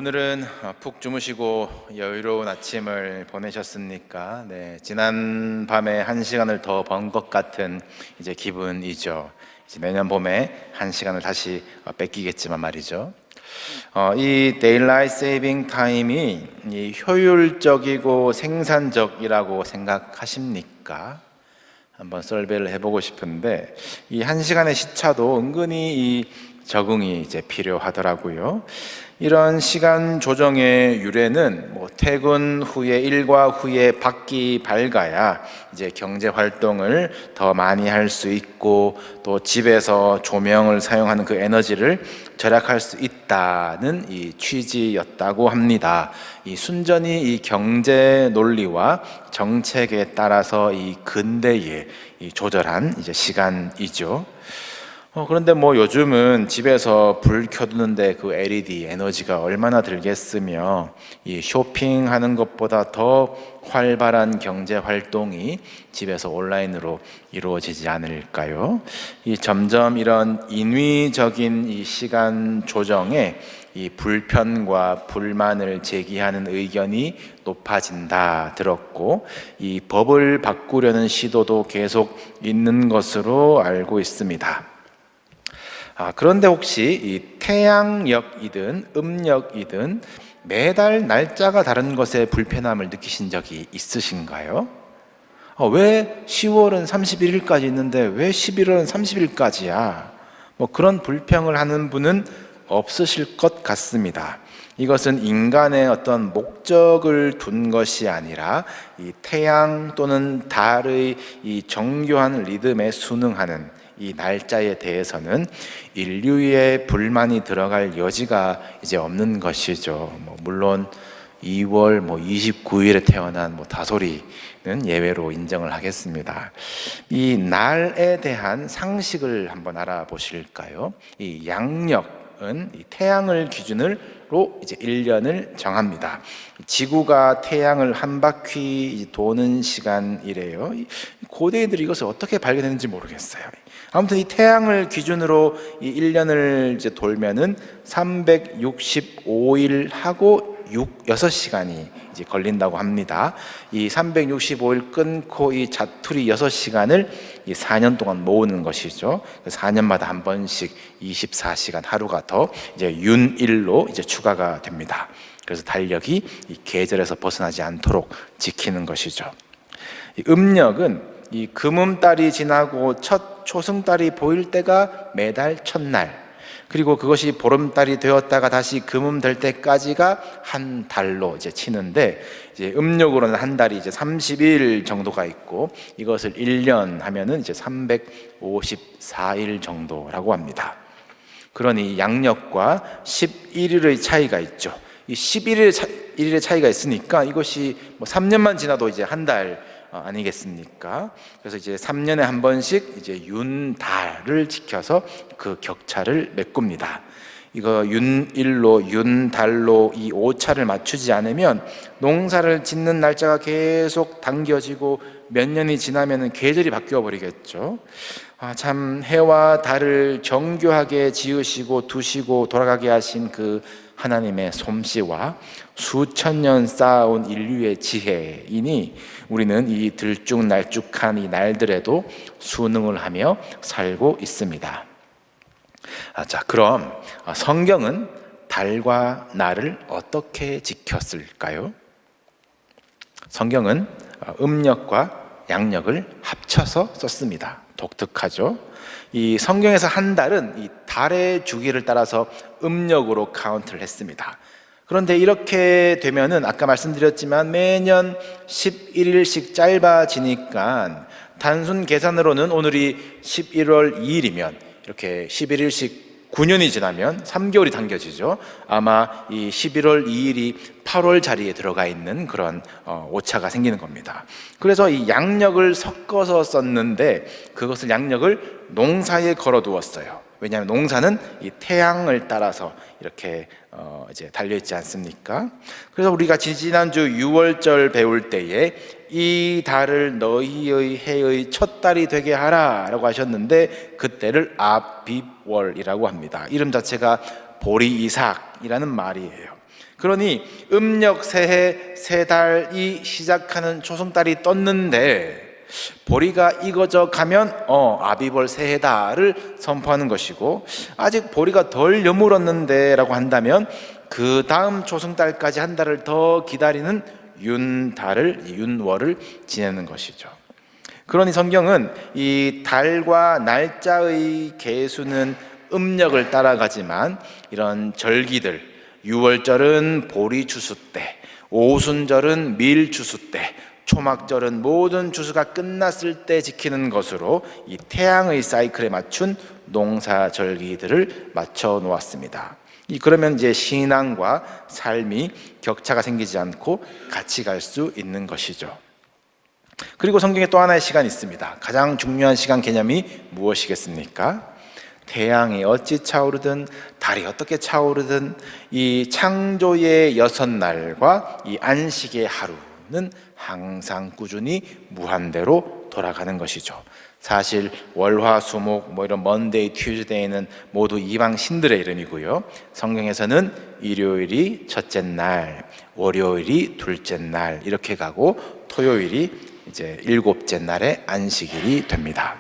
오늘은 푹 주무시고 여유로운 아침을 보내셨습니까? 네, 지난 밤에 1시간을 더 번 것 같은 기분이죠. 이제 내년 봄에 1시간을 다시 뺏기겠지만 말이죠. 이 Daylight Saving Time이 효율적이고 생산적이라고 생각하십니까? 한번 설배를 해보고 싶은데, 이 1시간의 시차도 은근히 적응이 필요하더라고요. 이런 시간 조정의 유래는 퇴근 후에 일과 후에 밖이 밝아야 경제 활동을 더 많이 할 수 있고, 또 집에서 조명을 사용하는 그 에너지를 절약할 수 있다는 이 취지였다고 합니다. 이 순전히 이 경제 논리와 정책에 따라서 이 근대에 조절한 시간이죠. 그런데 요즘은 집에서 불 켜두는데 그 LED 에너지가 얼마나 들겠으며, 이 쇼핑하는 것보다 더 활발한 경제 활동이 집에서 온라인으로 이루어지지 않을까요? 점점 이런 인위적인 이 시간 조정에 이 불편과 불만을 제기하는 의견이 높아진다 들었고, 이 법을 바꾸려는 시도도 계속 있는 것으로 알고 있습니다. 그런데 혹시 이 태양력이든 음력이든 매달 날짜가 다른 것에 불편함을 느끼신 적이 있으신가요? 왜 10월은 31일까지 있는데 왜 11월은 30일까지야? 그런 불평을 하는 분은 없으실 것 같습니다. 이것은 인간의 어떤 목적을 둔 것이 아니라 이 태양 또는 달의 이 정교한 리듬에 순응하는 이 날짜에 대해서는 인류의 불만이 들어갈 여지가 없는 것이죠. 물론 2월 29일에 태어난 다솔이는 예외로 인정을 하겠습니다. 이 날에 대한 상식을 한번 알아보실까요? 이 양력은 이 태양을 기준으로 1년을 정합니다. 지구가 태양을 한 바퀴 도는 시간이래요. 고대인들이 이것을 어떻게 발견했는지 모르겠어요. 아무튼 이 태양을 기준으로 이 1년을 돌면은 365일 하고 6시간이 걸린다고 합니다. 이 365일 끊고 이 자투리 6시간을 이 4년 동안 모으는 것이죠. 4년마다 한 번씩 24시간 하루가 더 윤일로 추가가 됩니다. 그래서 달력이 이 계절에서 벗어나지 않도록 지키는 것이죠. 이 음력은 이 금음달이 지나고 첫 초승달이 보일 때가 매달 첫날, 그리고 그것이 보름달이 되었다가 다시 금음될 때까지가 한 달로 치는데, 음력으로는 한 달이 30일 정도가 있고, 이것을 1년 하면은 354일 정도라고 합니다. 그러니 양력과 11일의 차이가 있죠. 이 11일의 차이가 있으니까 이것이 3년만 지나도 한 달 아니겠습니까? 그래서 3년에 한 번씩 윤달을 지켜서 그 격차를 메꿉니다. 이거 윤일로 윤달로 이 오차를 맞추지 않으면 농사를 짓는 날짜가 계속 당겨지고 몇 년이 지나면 계절이 바뀌어 버리겠죠. 참 해와 달을 정교하게 지으시고 두시고 돌아가게 하신 그 하나님의 솜씨와 수천 년 쌓아온 인류의 지혜이니 우리는 이 들쭉날쭉한 이 날들에도 순응을 하며 살고 있습니다. 자, 그럼 성경은 달과 날을 어떻게 지켰을까요? 성경은 음력과 양력을 합쳐서 썼습니다. 독특하죠? 이 성경에서 한 달은 이 달의 주기를 따라서 음력으로 카운트를 했습니다. 그런데 이렇게 되면은 아까 말씀드렸지만 매년 11일씩 짧아지니까 단순 계산으로는 오늘이 11월 2일이면 이렇게 11일씩 9년이 지나면 3개월이 당겨지죠. 아마 이 11월 2일이 8월 자리에 들어가 있는 그런 오차가 생기는 겁니다. 그래서 이 양력을 섞어서 썼는데 그것을 양력을 농사에 걸어 두었어요. 왜냐하면 농사는 이 태양을 따라서 이렇게 달려있지 않습니까? 그래서 우리가 지난주 6월절 배울 때에 이 달을 너희의 해의 첫 달이 되게 하라 라고 하셨는데 그때를 아빕월이라고 합니다. 이름 자체가 보리이삭이라는 말이에요. 그러니 음력 새해 새 달이 시작하는 초승달이 떴는데 보리가 익어져 가면 아비벌 새해다를 선포하는 것이고, 아직 보리가 덜 여물었는데 라고 한다면 그 다음 초승달까지 한 달을 더 기다리는 윤월을 지내는 것이죠. 그러니 성경은 이 달과 날짜의 계수는 음력을 따라가지만 이런 절기들, 유월절은 보리 추수 때, 오순절은 밀 추수 때, 초막절은 모든 추수가 끝났을 때 지키는 것으로 이 태양의 사이클에 맞춘 농사 절기들을 맞춰 놓았습니다. 그러면 이제 신앙과 삶이 격차가 생기지 않고 같이 갈 수 있는 것이죠. 그리고 성경에 또 하나의 시간이 있습니다. 가장 중요한 시간 개념이 무엇이겠습니까? 태양이 어찌 차오르든 달이 어떻게 차오르든 이 창조의 6날과 이 안식의 하루는 항상 꾸준히 무한대로 돌아가는 것이죠. 사실 월화수목 이런 먼데이, 튜즈데이는 모두 이방 신들의 이름이고요. 성경에서는 일요일이 첫째 날, 월요일이 둘째 날 이렇게 가고 토요일이 이제 일곱째 날의 안식일이 됩니다.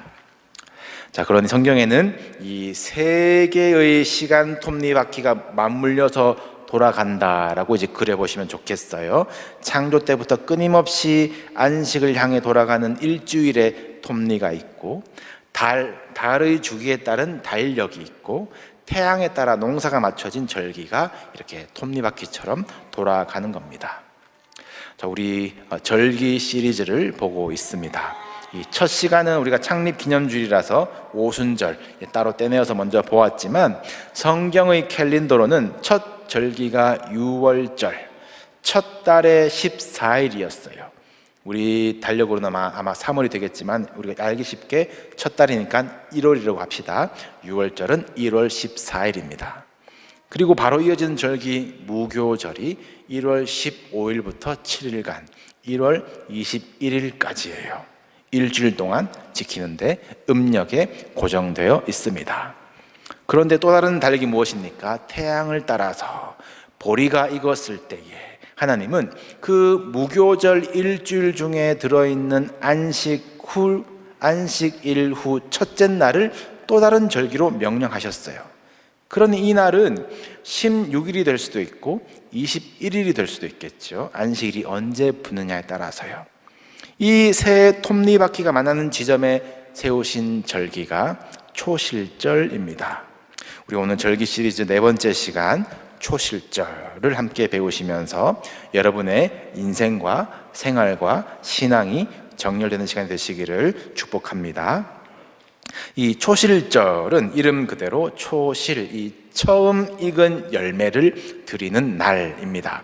자, 그러니 성경에는 이 세 개의 시간 톱니바퀴가 맞물려서 돌아간다라고 이제 그려보시면 좋겠어요. 창조 때부터 끊임없이 안식을 향해 돌아가는 일주일의 톱니가 있고, 달의 주기에 따른 달력이 있고, 태양에 따라 농사가 맞춰진 절기가 이렇게 톱니바퀴처럼 돌아가는 겁니다. 자, 우리 절기 시리즈를 보고 있습니다. 이 첫 시간은 우리가 창립 기념주일이라서 오순절 따로 떼내어서 먼저 보았지만, 성경의 캘린더로는 첫 절기가 유월절, 첫 달의 14일이었어요. 우리 달력으로는 아마 3월이 되겠지만 우리가 알기 쉽게 첫 달이니까 1월이라고 합시다. 유월절은 1월 14일입니다. 그리고 바로 이어지는 절기 무교절이 1월 15일부터 7일간 1월 21일까지예요. 일주일 동안 지키는데 음력에 고정되어 있습니다. 그런데 또 다른 달력이 무엇입니까? 태양을 따라서 보리가 익었을 때에 하나님은 그 무교절 일주일 중에 들어있는 안식일 후 첫째 날을 또 다른 절기로 명령하셨어요. 그러니 이 날은 16일이 될 수도 있고 21일이 될 수도 있겠죠. 안식일이 언제 붙느냐에 따라서요. 이 세 톱니바퀴가 만나는 지점에 세우신 절기가 초실절입니다. 우리 오늘 절기 시리즈 4번째 시간 초실절을 함께 배우시면서 여러분의 인생과 생활과 신앙이 정렬되는 시간이 되시기를 축복합니다. 이 초실절은 이름 그대로 초실, 이 처음 익은 열매를 드리는 날입니다.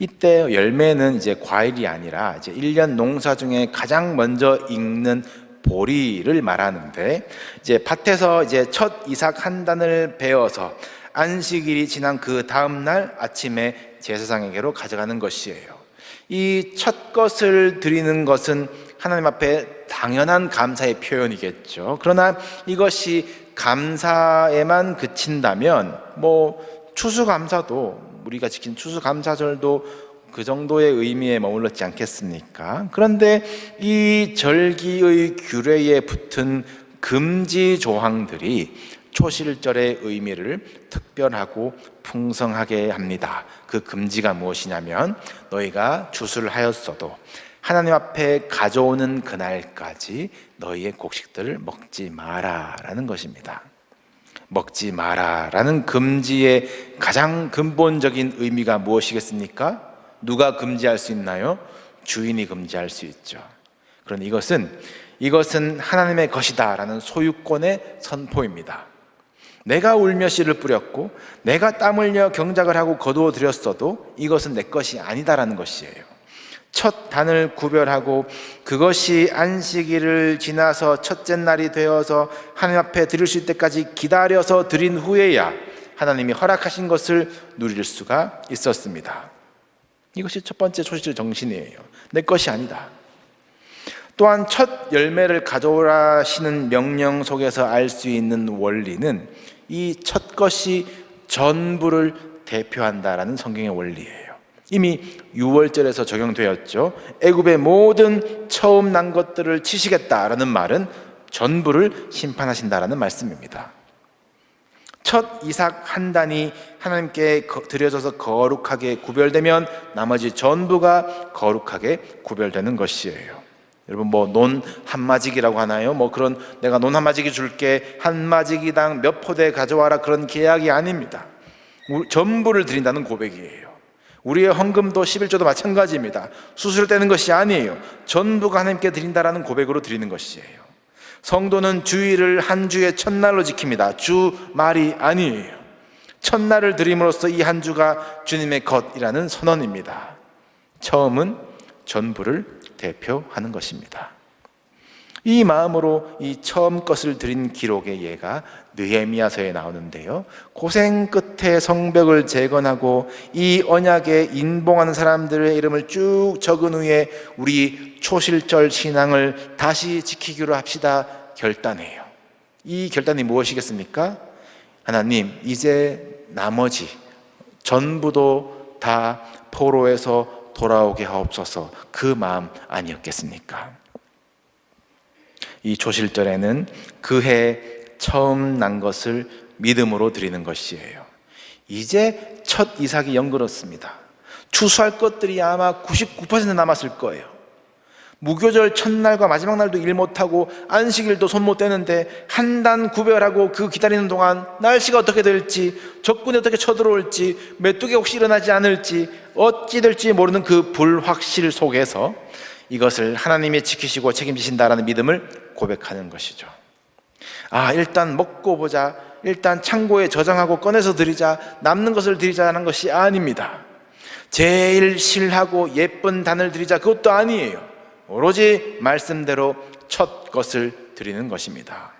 이때 열매는 이제 과일이 아니라 이제 1년 농사 중에 가장 먼저 익는 보리를 말하는데, 이제 밭에서 이제 첫 이삭 한 단을 베어서 안식일이 지난 그 다음 날 아침에 제사장에게로 가져가는 것이에요. 이 첫 것을 드리는 것은 하나님 앞에 당연한 감사의 표현이겠죠. 그러나 이것이 감사에만 그친다면 추수감사도, 우리가 지킨 추수감사절도 그 정도의 의미에 머물렀지 않겠습니까? 그런데 이 절기의 규례에 붙은 금지 조항들이 초실절의 의미를 특별하고 풍성하게 합니다. 그 금지가 무엇이냐면, 너희가 추수를 하였어도 하나님 앞에 가져오는 그날까지 너희의 곡식들을 먹지 마라라는 것입니다. 먹지 마라라는 금지의 가장 근본적인 의미가 무엇이겠습니까? 누가 금지할 수 있나요? 주인이 금지할 수 있죠. 그런데 이것은 하나님의 것이다라는 소유권의 선포입니다. 내가 울며 씨를 뿌렸고 내가 땀 흘려 경작을 하고 거두어 들였어도 이것은 내 것이 아니다라는 것이에요. 첫 단을 구별하고 그것이 안식일을 지나서 첫째 날이 되어서 하나님 앞에 드릴 수 있을 때까지 기다려서 드린 후에야 하나님이 허락하신 것을 누릴 수가 있었습니다. 이것이 첫 번째 초실 정신이에요. 내 것이 아니다. 또한 첫 열매를 가져오라 하시는 명령 속에서 알 수 있는 원리는 이 첫 것이 전부를 대표한다라는 성경의 원리예요. 이미 6월절에서 적용되었죠. 애굽의 모든 처음 난 것들을 치시겠다라는 말은 전부를 심판하신다라는 말씀입니다. 첫 이삭 한 단이 하나님께 드려져서 거룩하게 구별되면 나머지 전부가 거룩하게 구별되는 것이에요. 여러분, 뭐 논 한마지기라고 하나요? 뭐 그런 내가 논 한마지기 줄게, 한마지기당 몇 포대 가져와라, 그런 계약이 아닙니다. 전부를 드린다는 고백이에요. 우리의 헌금도 11조도 마찬가지입니다. 수수료 떼는 것이 아니에요. 전부가 하나님께 드린다라는 고백으로 드리는 것이에요. 성도는 주일을 한 주의 첫날로 지킵니다. 주말이 아니에요. 첫날을 드림으로써 이 한 주가 주님의 것이라는 선언입니다. 처음은 전부를 대표하는 것입니다. 이 마음으로 이 처음 것을 드린 기록의 예가 느헤미야서에 나오는데요, 고생 끝에 성벽을 재건하고 이 언약에 인봉하는 사람들의 이름을 쭉 적은 후에 우리 초실절 신앙을 다시 지키기로 합시다 결단해요. 이 결단이 무엇이겠습니까? 하나님, 이제 나머지 전부도 다 포로에서 돌아오게 하옵소서, 그 마음 아니었겠습니까? 이 초실절에는 그해 처음 난 것을 믿음으로 드리는 것이에요. 이제 첫 이삭이 연그렀습니다. 추수할 것들이 아마 99% 남았을 거예요. 무교절 첫날과 마지막 날도 일 못하고 안식일도 손 못 대는데 한 단 구별하고 그 기다리는 동안 날씨가 어떻게 될지, 적군이 어떻게 쳐들어올지, 메뚜기 혹시 일어나지 않을지, 어찌 될지 모르는 그 불확실 속에서 이것을 하나님이 지키시고 책임지신다라는 믿음을 고백하는 것이죠. 일단 먹고 보자, 일단 창고에 저장하고 꺼내서 드리자, 남는 것을 드리자는 것이 아닙니다. 제일 실하고 예쁜 단을 드리자, 그것도 아니에요. 오로지 말씀대로 첫 것을 드리는 것입니다.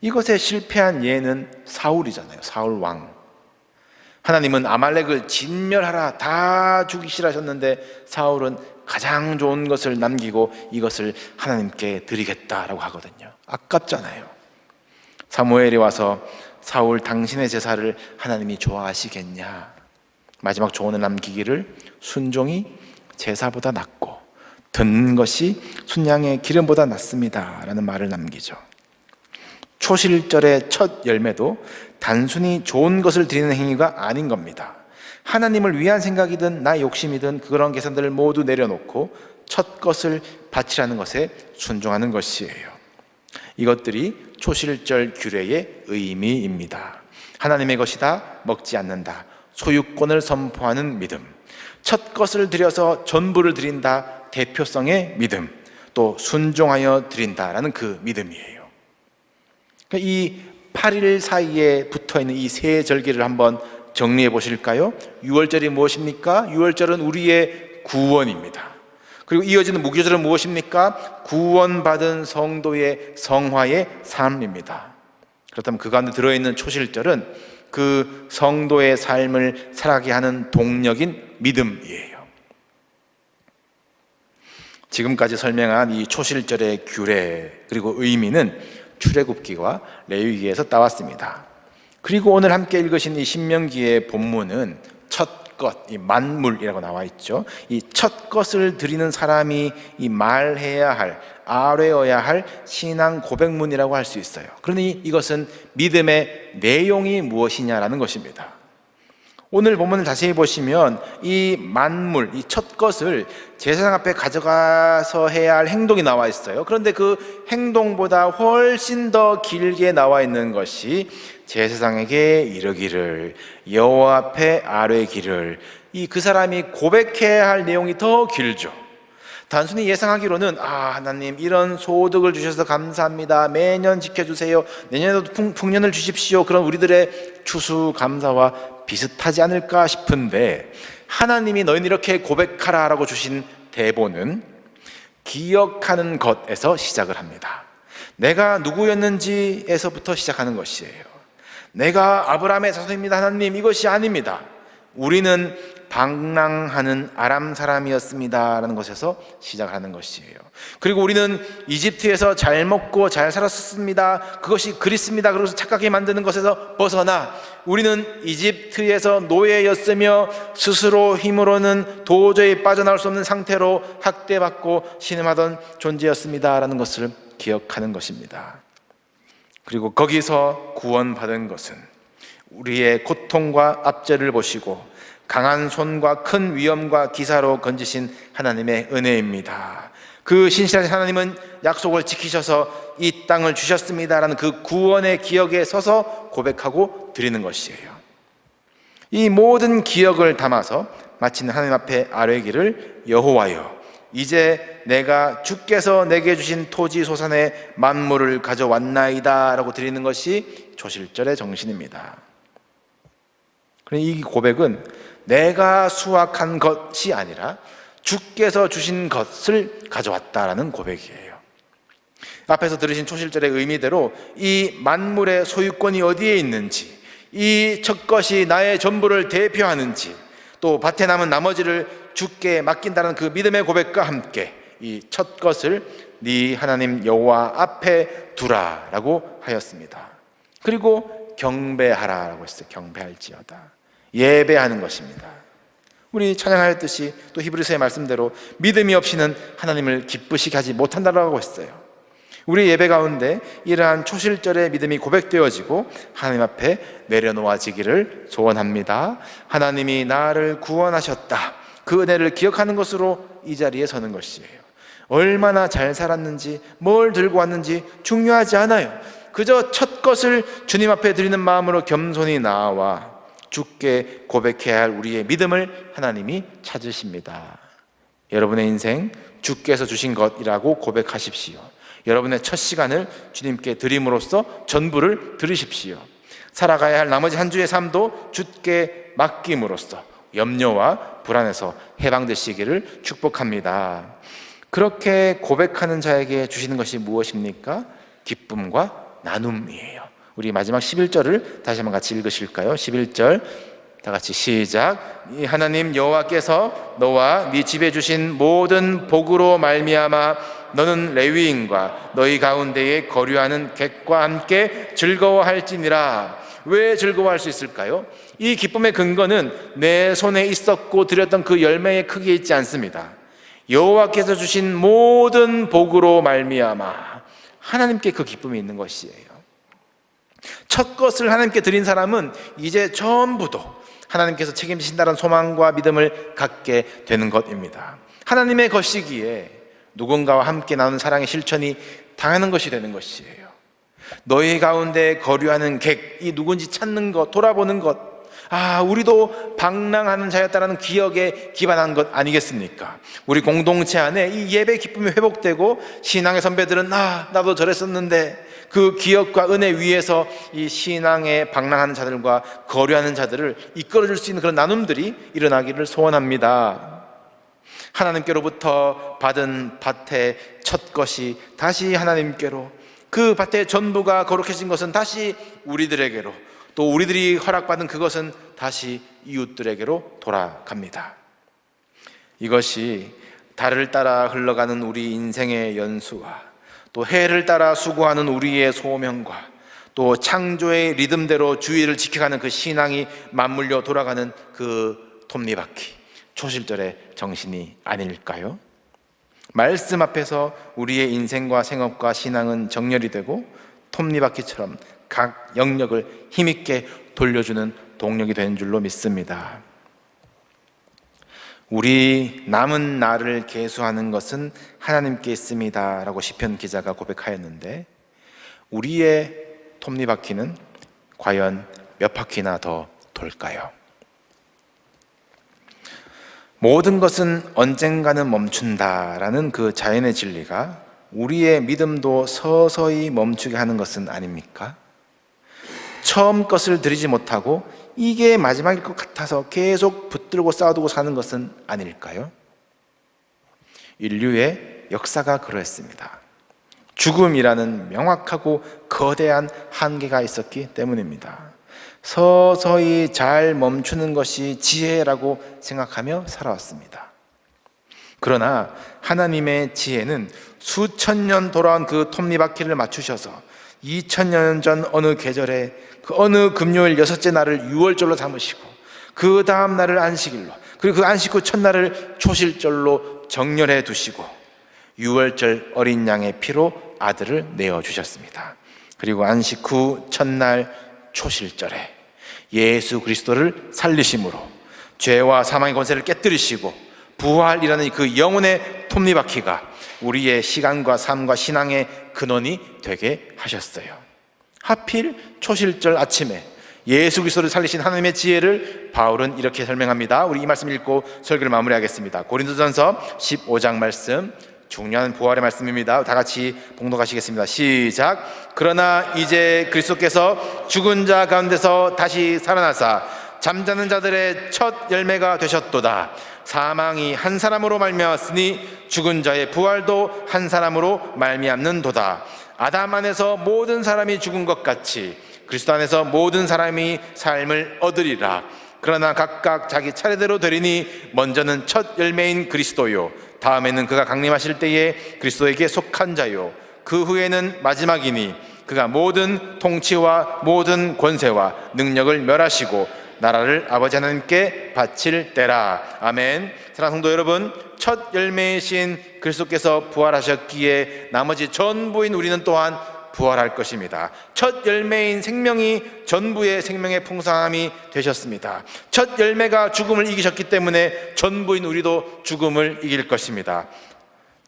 이것에 실패한 예는 사울이잖아요. 사울 왕. 하나님은 아말렉을 진멸하라, 다 죽이시라 하셨는데 사울은 가장 좋은 것을 남기고 이것을 하나님께 드리겠다라고 하거든요. 아깝잖아요. 사무엘이 와서 사울, 당신의 제사를 하나님이 좋아하시겠냐, 마지막 조언을 남기기를 순종이 제사보다 낫고 듣는 것이 순양의 기름보다 낫습니다 라는 말을 남기죠. 초실절의 첫 열매도 단순히 좋은 것을 드리는 행위가 아닌 겁니다. 하나님을 위한 생각이든 나의 욕심이든 그런 계산들을 모두 내려놓고 첫 것을 바치라는 것에 순종하는 것이에요. 이것들이 초실절 규례의 의미입니다. 하나님의 것이다, 먹지 않는다, 소유권을 선포하는 믿음, 첫 것을 드려서 전부를 드린다, 대표성의 믿음, 또 순종하여 드린다라는 그 믿음이에요. 이 8일 사이에 붙어있는 이 세 절기를 한번 정리해 보실까요? 6월절이 무엇입니까? 6월절은 우리의 구원입니다. 그리고 이어지는 무교절은 무엇입니까? 구원받은 성도의 성화의 삶입니다. 그렇다면 그 가운데 들어있는 초실절은 그 성도의 삶을 살아가게 하는 동력인 믿음이에요. 지금까지 설명한 이 초실절의 규례 그리고 의미는 출애굽기와 레위기에서 따왔습니다. 그리고 오늘 함께 읽으신 이 신명기의 본문은 첫 것, 이 만물이라고 나와 있죠. 이 첫 것을 드리는 사람이 이 말해야 할, 아뢰어야 할 신앙 고백문이라고 할 수 있어요. 그러니 이것은 믿음의 내용이 무엇이냐라는 것입니다. 오늘 본문을 자세히 보시면 이 만물, 이 첫 것을 제사장 앞에 가져가서 해야 할 행동이 나와 있어요. 그런데 그 행동보다 훨씬 더 길게 나와 있는 것이 제사장에게 이르기를, 여호와 앞에 아뢰기를, 그 사람이 고백해야 할 내용이 더 길죠. 단순히 예상하기로는 하나님 이런 소득을 주셔서 감사합니다, 매년 지켜주세요, 내년에도 풍년을 주십시오, 그런 우리들의 추수감사와 비슷하지 않을까 싶은데, 하나님이 너희는 이렇게 고백하라 라고 주신 대본은 기억하는 것에서 시작을 합니다. 내가 누구였는지에서부터 시작하는 것이에요. 내가 아브라함의 자손입니다 하나님, 이것이 아닙니다. 우리는 방랑하는 아람 사람이었습니다라는 것에서 시작하는 것이에요. 그리고 우리는 이집트에서 잘 먹고 잘 살았습니다. 그것이 그리스입니다. 그래서 착하게 만드는 것에서 벗어나 우리는 이집트에서 노예였으며 스스로 힘으로는 도저히 빠져나올 수 없는 상태로 학대받고 신음하던 존재였습니다라는 것을 기억하는 것입니다. 그리고 거기서 구원받은 것은 우리의 고통과 압제를 보시고 강한 손과 큰 위엄과 기사로 건지신 하나님의 은혜입니다. 그 신실하신 하나님은 약속을 지키셔서 이 땅을 주셨습니다라는 그 구원의 기억에 서서 고백하고 드리는 것이에요. 이 모든 기억을 담아서 마치는 하나님 앞에 아뢰기를 여호와여, 이제 내가 주께서 내게 주신 토지 소산의 만물을 가져왔나이다 라고 드리는 것이 초실절의 정신입니다. 이 고백은 내가 수확한 것이 아니라 주께서 주신 것을 가져왔다라는 고백이에요. 앞에서 들으신 초실절의 의미대로 이 만물의 소유권이 어디에 있는지, 이 첫 것이 나의 전부를 대표하는지, 또 밭에 남은 나머지를 주께 맡긴다는 그 믿음의 고백과 함께 이 첫 것을 네 하나님 여호와 앞에 두라라고 하였습니다. 그리고 경배하라라고 했어요. 경배할지어다. 예배하는 것입니다. 우리 찬양하였듯이 또 히브리서의 말씀대로 믿음이 없이는 하나님을 기쁘시게 하지 못한다라고 했어요. 우리 예배 가운데 이러한 초실절의 믿음이 고백되어지고 하나님 앞에 내려놓아지기를 소원합니다. 하나님이 나를 구원하셨다, 그 은혜를 기억하는 것으로 이 자리에 서는 것이에요. 얼마나 잘 살았는지, 뭘 들고 왔는지 중요하지 않아요. 그저 첫 것을 주님 앞에 드리는 마음으로 겸손히 나와 주께 고백해야 할 우리의 믿음을 하나님이 찾으십니다. 여러분의 인생 주께서 주신 것이라고 고백하십시오. 여러분의 첫 시간을 주님께 드림으로써 전부를 들으십시오. 살아가야 할 나머지 한 주의 삶도 주께 맡김으로써 염려와 불안에서 해방되시기를 축복합니다. 그렇게 고백하는 자에게 주시는 것이 무엇입니까? 기쁨과 나눔이에요. 우리 마지막 11절을 다시 한번 같이 읽으실까요? 11절 다 같이 시작. 이 하나님 여호와께서 너와 네 집에 주신 모든 복으로 말미암아 너는 레위인과 너희 가운데에 거류하는 객과 함께 즐거워할지니라. 왜 즐거워할 수 있을까요? 이 기쁨의 근거는 내 손에 있었고 드렸던 그 열매의 크기에 있지 않습니다. 여호와께서 주신 모든 복으로 말미암아 하나님께 그 기쁨이 있는 것이에요. 첫 것을 하나님께 드린 사람은 이제 전부도 하나님께서 책임지신다는 소망과 믿음을 갖게 되는 것입니다. 하나님의 것이기에 누군가와 함께 나눈 사랑의 실천이 당하는 것이 되는 것이에요. 너희 가운데 거류하는 객, 이 누군지 찾는 것, 돌아보는 것, 우리도 방랑하는 자였다라는 기억에 기반한 것 아니겠습니까? 우리 공동체 안에 이 예배 기쁨이 회복되고 신앙의 선배들은 나도 저랬었는데 그 기억과 은혜 위에서 이 신앙에 방랑하는 자들과 거류하는 자들을 이끌어줄 수 있는 그런 나눔들이 일어나기를 소원합니다. 하나님께로부터 받은 밭의 첫 것이 다시 하나님께로, 그 밭의 전부가 거룩해진 것은 다시 우리들에게로, 또 우리들이 허락받은 그것은 다시 이웃들에게로 돌아갑니다. 이것이 달을 따라 흘러가는 우리 인생의 연수와 또 해를 따라 수고하는 우리의 소명과 또 창조의 리듬대로 주의를 지켜가는 그 신앙이 맞물려 돌아가는 그 톱니바퀴, 초실절의 정신이 아닐까요? 말씀 앞에서 우리의 인생과 생업과 신앙은 정렬이 되고 톱니바퀴처럼 각 영역을 힘있게 돌려주는 동력이 되는 줄로 믿습니다. 우리 남은 날을 계수하는 것은 하나님께 있습니다 라고 시편 기자가 고백하였는데, 우리의 톱니바퀴는 과연 몇 바퀴나 더 돌까요? 모든 것은 언젠가는 멈춘다라는 그 자연의 진리가 우리의 믿음도 서서히 멈추게 하는 것은 아닙니까? 처음 것을 드리지 못하고 이게 마지막일 것 같아서 계속 붙들고 쌓아두고 사는 것은 아닐까요? 인류의 역사가 그러했습니다. 죽음이라는 명확하고 거대한 한계가 있었기 때문입니다. 서서히 잘 멈추는 것이 지혜라고 생각하며 살아왔습니다. 그러나 하나님의 지혜는 수천 년 돌아온 그 톱니바퀴를 맞추셔서 2000년 전 어느 계절에 그 어느 금요일 6째 날을 유월절로 삼으시고 그 다음 날을 안식일로, 그리고 그 안식 후 첫날을 초실절로 정렬해 두시고 유월절 어린 양의 피로 아들을 내어주셨습니다. 그리고 안식 후 첫날 초실절에 예수 그리스도를 살리심으로 죄와 사망의 권세를 깨뜨리시고 부활이라는 그 영혼의 톱니바퀴가 우리의 시간과 삶과 신앙의 근원이 되게 하셨어요. 하필 초실절 아침에 예수 그리스도를 살리신 하나님의 지혜를 바울은 이렇게 설명합니다. 우리 이 말씀 읽고 설교를 마무리하겠습니다. 고린도전서 15장 말씀, 중요한 부활의 말씀입니다. 다 같이 봉독하시겠습니다. 시작. 그러나 이제 그리스도께서 죽은 자 가운데서 다시 살아나사 잠자는 자들의 첫 열매가 되셨도다. 사망이 한 사람으로 말미암았으니 죽은 자의 부활도 한 사람으로 말미암는도다. 아담 안에서 모든 사람이 죽은 것 같이 그리스도 안에서 모든 사람이 삶을 얻으리라. 그러나 각각 자기 차례대로 되리니 먼저는 첫 열매인 그리스도요, 다음에는 그가 강림하실 때에 그리스도에게 속한 자요, 그 후에는 마지막이니 그가 모든 통치와 모든 권세와 능력을 멸하시고 나라를 아버지 하나님께 바칠 때라. 아멘. 사랑하는 성도 여러분, 첫 열매이신 그리스도께서 부활하셨기에 나머지 전부인 우리는 또한 부활할 것입니다. 첫 열매인 생명이 전부의 생명의 풍성함이 되셨습니다. 첫 열매가 죽음을 이기셨기 때문에 전부인 우리도 죽음을 이길 것입니다.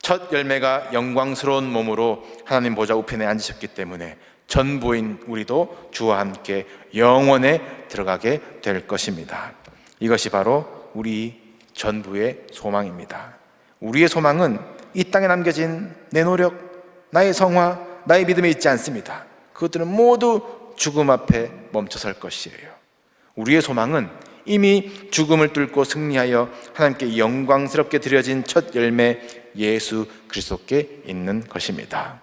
첫 열매가 영광스러운 몸으로 하나님 보좌 우편에 앉으셨기 때문에 전부인 우리도 주와 함께 영원에 들어가게 될 것입니다. 이것이 바로 우리 전부의 소망입니다. 우리의 소망은 이 땅에 남겨진 내 노력, 나의 성화, 나의 믿음에 있지 않습니다. 그것들은 모두 죽음 앞에 멈춰설 것이에요. 우리의 소망은 이미 죽음을 뚫고 승리하여 하나님께 영광스럽게 드려진 첫 열매 예수 그리스도께 있는 것입니다.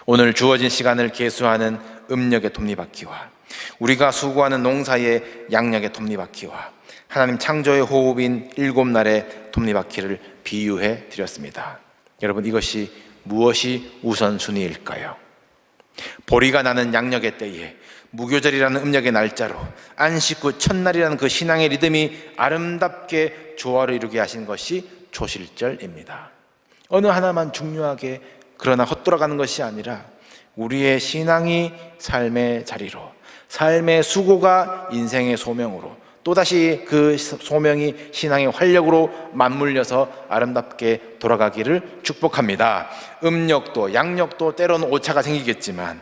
오늘 주어진 시간을 계수하는 음력의 톱니바퀴와 우리가 수고하는 농사의 양력의 톱니바퀴와 하나님 창조의 호흡인 7날의 톱니바퀴를 비유해 드렸습니다. 여러분, 이것이 무엇이 우선순위일까요? 보리가 나는 양력의 때에 무교절이라는 음력의 날짜로 안식 후 첫날이라는 그 신앙의 리듬이 아름답게 조화를 이루게 하신 것이 초실절입니다. 어느 하나만 중요하게 그러나 헛돌아가는 것이 아니라 우리의 신앙이 삶의 자리로, 삶의 수고가 인생의 소명으로, 또다시 그 소명이 신앙의 활력으로 맞물려서 아름답게 돌아가기를 축복합니다. 음력도 양력도 때로는 오차가 생기겠지만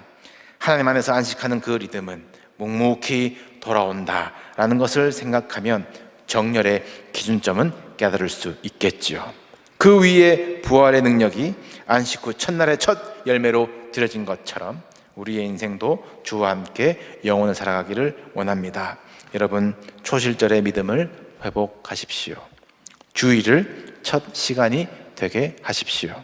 하나님 안에서 안식하는 그 리듬은 묵묵히 돌아온다라는 것을 생각하면 정렬의 기준점은 깨달을 수 있겠죠. 그 위에 부활의 능력이 안식 후 첫날의 첫 열매로 드려진 것처럼 우리의 인생도 주와 함께 영원을 살아가기를 원합니다. 여러분, 초실절의 믿음을 회복하십시오. 주일을 첫 시간이 되게 하십시오.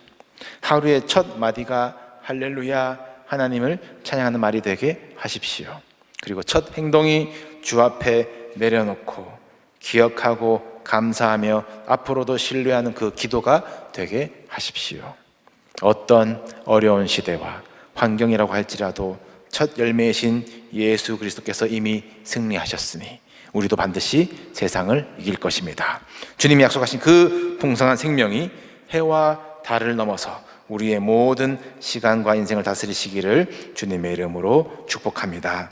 하루의 첫 마디가 할렐루야 하나님을 찬양하는 말이 되게 하십시오. 그리고 첫 행동이 주 앞에 내려놓고 기억하고 감사하며 앞으로도 신뢰하는 그 기도가 되게 하십시오. 어떤 어려운 시대와 환경이라고 할지라도 첫 열매이신 예수 그리스도께서 이미 승리하셨으니 우리도 반드시 세상을 이길 것입니다. 주님이 약속하신 그 풍성한 생명이 해와 달을 넘어서 우리의 모든 시간과 인생을 다스리시기를 주님의 이름으로 축복합니다.